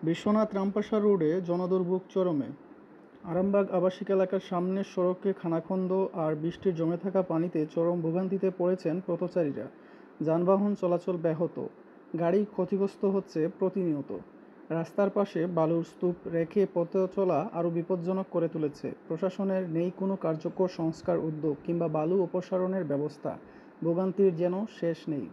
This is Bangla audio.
বিশ্বনাথ রামপাশা রোডে জনদুর্ভোগ চরমে। আরামবাগ আবাসিক এলাকার সামনের সড়কে খানাখন্দ আর বৃষ্টির জমে থাকা পানিতে চরম ভোগান্তিতে পড়েছেন পথচারীরা। যানবাহন চলাচল ব্যাহত, গাড়ি ক্ষতিগ্রস্ত হচ্ছে প্রতিনিয়ত। রাস্তার পাশে বালুর স্তূপ রেখে পথ চলা আরও বিপজ্জনক করে তুলেছে। প্রশাসনের নেই কোনো কার্যকর সংস্কার উদ্যোগ কিংবা বালু অপসারণের ব্যবস্থা। ভোগান্তির যেন শেষ নেই।